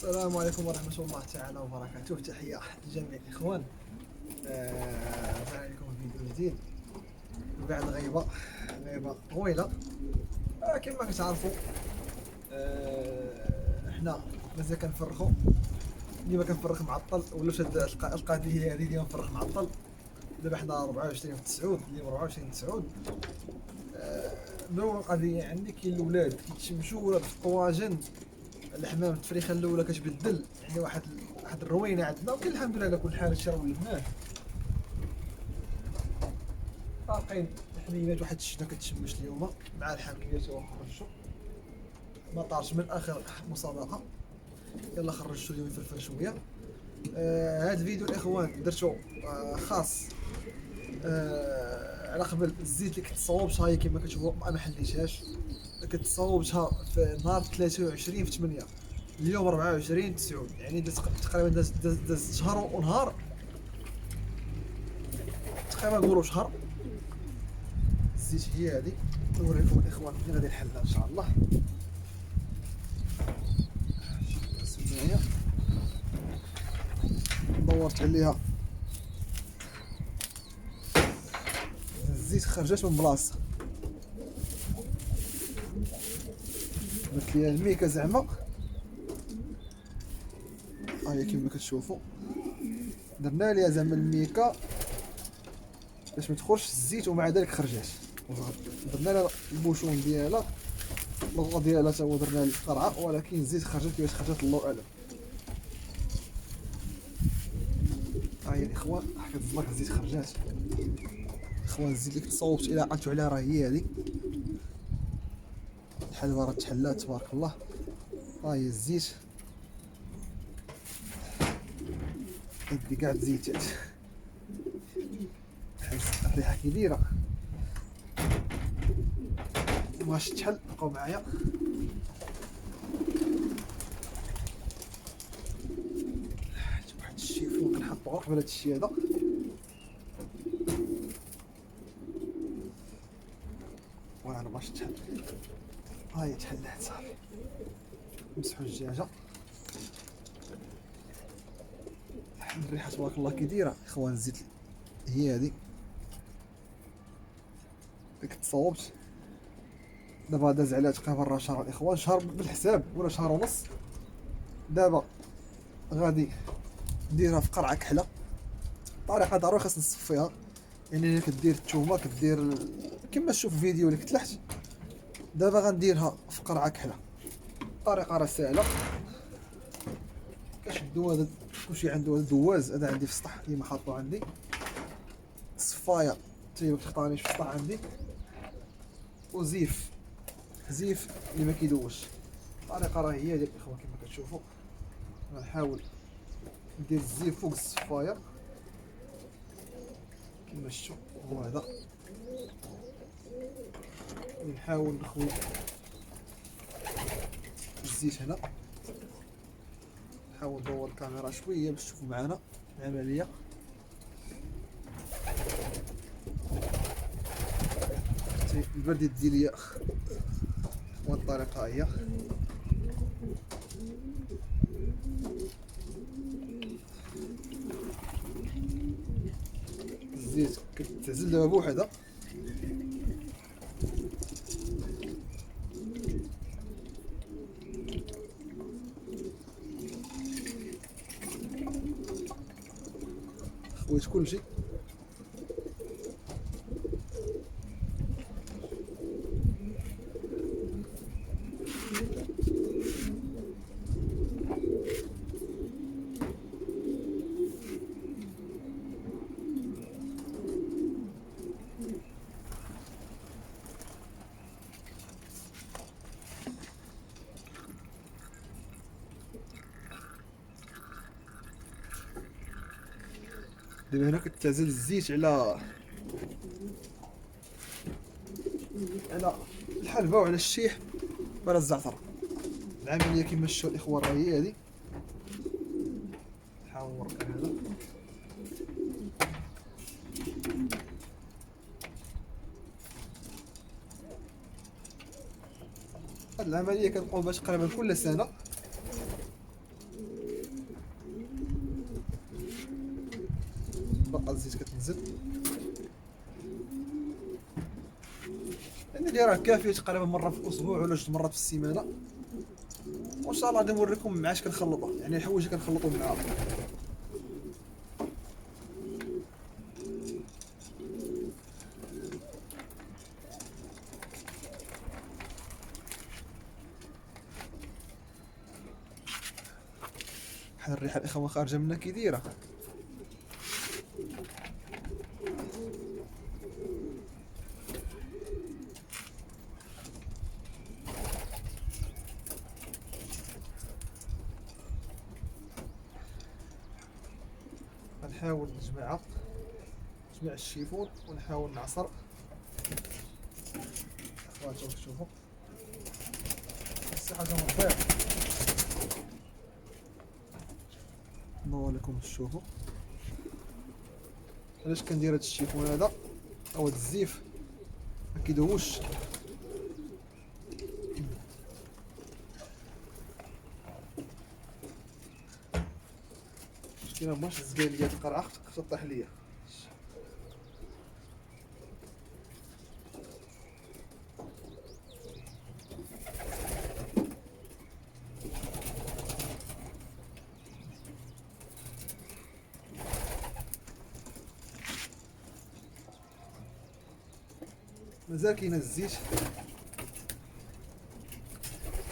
السلام عليكم ورحمة الله تعالى وبركاته. تحية لجميع الإخوان. رجعنا لكم فيديو جديد بعد غيبة طويلة. كما كتعرفوا حنا مازال كنفرخوا. ديما كنفرخ معطل، ولا شاد القضية هذه ديما نفرخ معطل. دابا حنا 24 في تسعود، اليوم 24 تسعود. نور القضية عندي كاين الولاد كيتشمشوا ولا في الطواجن. الحمام التفريخه الاولى كتبدل، يعني واحد الروينه عندنا، وكاين الحمد لله على كل حال هادشي راه ولدناه. باقيين الحميمات واحد الشتا كتشمش اليوم مع الحميات وخرجوا ما طارش من اخر مسابقه. يلا خرجتو اليوم يفرفر شويه. هاد الفيديو الاخوان درتو خاص على قبل الزيت اللي كتصاوبتها، هي كما كتشوفوا ما حليتهاش. كتصاوبتها في نهار 23 في 8، اليوم 24 9، يعني تقريبا داز شهر ونهار، تقريبا نقولوا شهر. الزيت هي هذه، نوريكم الاخوان كيف غادي نحلها ان شاء الله. السمايه دورت عليها، الزيت خرجت من بلاصتها، درت ليها الميكا زعما. هاهي كما كتشوفوا درنا ليها زعما الميكا باش ما تدخلش الزيت، ومع ذلك خرجات. درنا لها البوشون ديالها، الغطا ديالها تا هو درنا القرعه، ولكن الزيت خرجت. كيفاش خرجت الله اعلم. هاهي الاخوان حكيت الزلاك الزيت خرجات. اخوان الزيت اللي كنت صوبت الى عقلتو عليها راه هي هذه. الحلوه راه تحلات تبارك الله. هاهي الزيت، هادي كاع الزيتات الريحه كي دايره مابغاش تحل. بقاو معايا. واحد الشيفون كنحطو غير قبل هاد الشي هذا. وانا مابغاش تحل. هاهي تحلات صافي. نمسحو الدجاجه. الريحه تبارك الله كي دايره. اخوان الزيت هي هذه كنت صوبت. دابا داز عليها تقريبا راه شهر الاخوان، شهر بالحساب ولا شهر ونص. دابا غادي نديرها في قرعه كحله. الطريقه ضروري خاص نصفيها، يعني كدير الثومه كدير كما تشوف الفيديو اللي كنت لحت. دابا غنديرها في قرعه كحله. الطريقه راه سهله. كنشدو هذا كلشي عنده هذا الدواز هذا عندي في السطح كيما حاطو عندي. الصفايه حتى هي متخطانيش في السطح عندي. وزيف اللي ما كيدوش. الطريقه راه هي ديال الاخوان كما كتشوفوا. غنحاول ندير الزيف فوق الصفايه كما شفتوا. هو هذا. ونحاول نخوي الزيت هنا. نحاول ندور الكاميرا شويه باش تشوفوا معنا العمليه. البرد ديالي والطريقه هي. الزيت كتعزل دابا بوحدها. خويت كلشي. دابا هنا كتعزل الزيت على الحلبة وعلى الشيح وعلى الزعتر. العملية كما شفتوا الاخوان راه هي هذه. نحاول نوريك هذا. هاد العملية كنقوم بها تقريبا كل سنة. راه كافيه تقريبا مره في الاسبوع ولا جوج مرات في السيمانه. وان شاء الله غادي نوريكم مع اش كنخلطوا، يعني الحوايج اللي كنخلطوا معاها. بحال الريحه الاخوان خارجه منا كي دايره. غنحاول نجمع الشيفون ونحاول نعصر. اخواتي شوفوا هسه حاجه مرضيه. نضوي لكم تشوفوا علاش كندير هاد الشيفون هذا او هاد الزيف ما كيدوش. المشكله مابغاش الزقاليه القرعه خصها طيح ليا. مازال كاين الزيت.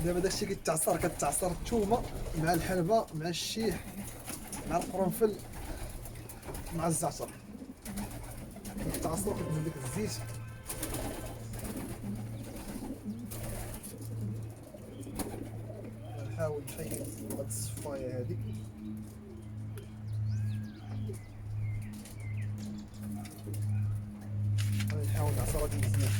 دابا داكشي كتعصر الثومه مع الحلبه مع الشيح مع القرنفل مع الزعتر، كتعصر كتنزل ديك الزيت. نحاول نحيد هاد الصفايه هادي. نحاول نعصر هادي مزيان.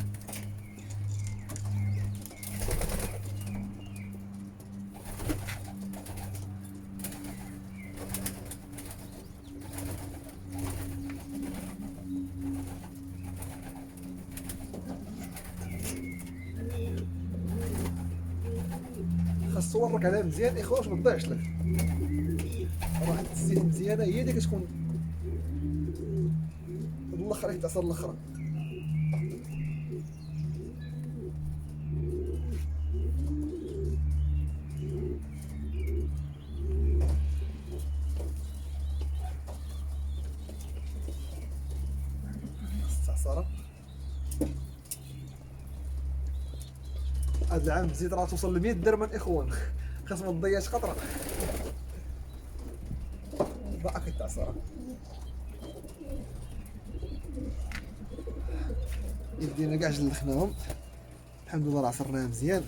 خاص تورك عليها مزيان اخوان باش ما تضيعش لك. راه هاد الزيت مزيانه هي اللي كتكون الاخر حيت تعصر الاخر. تعصر هاد العام الزيت راه توصل ل 100 درهم الاخوان. خاص ما تضيعش قطره. باقي كتعصر يدينا كاع جلخناهم الحمد لله. راه عصرناها مزيان.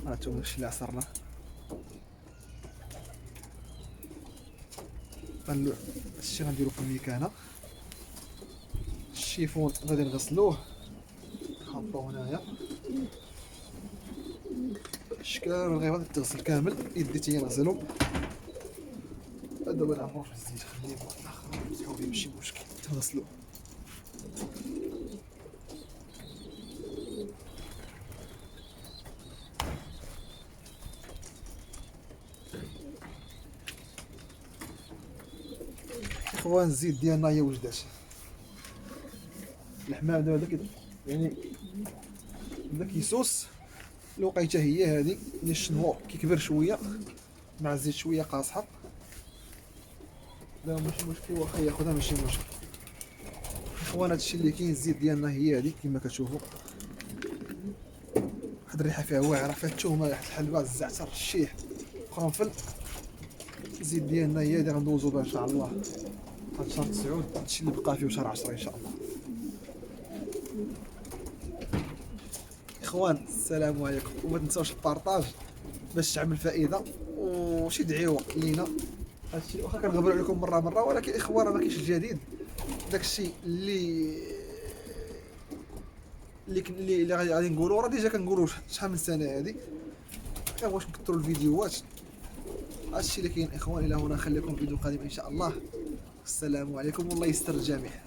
هانتوما داكشي اللي عصرناه. هادشي غنديرو في الميكانه. الشيفون غادي نغسلوه نحطوه هنايا. الشكال والغيبه تغسل كامل. يدي تي نغسلهم. دابا نعمرو في الزيت خليه واحد الاخر نمسحو به ماشي مشكل تغسلوه. اخوان الزيت ديالنا هي وجدات. الحمام دابا بدا يعني بدا كيسوس. الوقيته هي هذه اللي الشنوور كيكبر شويه مع الزيت شويه قاصحه. لا ماشي مشكل واخا ياخذها ماشي مشكل. اخوان هادشي اللي كاين. الزيت ديالنا هي هذه كما كتشوفوا. واحد الريحه فيها واعره فيها الثومه ريحه الحلبه الزعتر الشيح القرنفل. الزيت ديالنا هي اللي غندوزو بها ان شاء الله هاد شهر 9 هادشي اللي بقى فيه شهر 10 ان شاء الله. اخوان السلام عليكم وما تنساوش البارطاج باش تعمل فائده وشي دعيوه لينا. هادشي واخا كنغبروا عليكم مره ولكن اخوان ما كاينش جديد. داكشي اللي غادي نقولوا راه ديجا كنقولوا شحال من سنه هادي. غير واش نكثروا الفيديوهات. هادشي اللي كاين اخوان. الى هنا نخليكم فيديو قادم ان شاء الله. السلام عليكم والله يستر الجميع.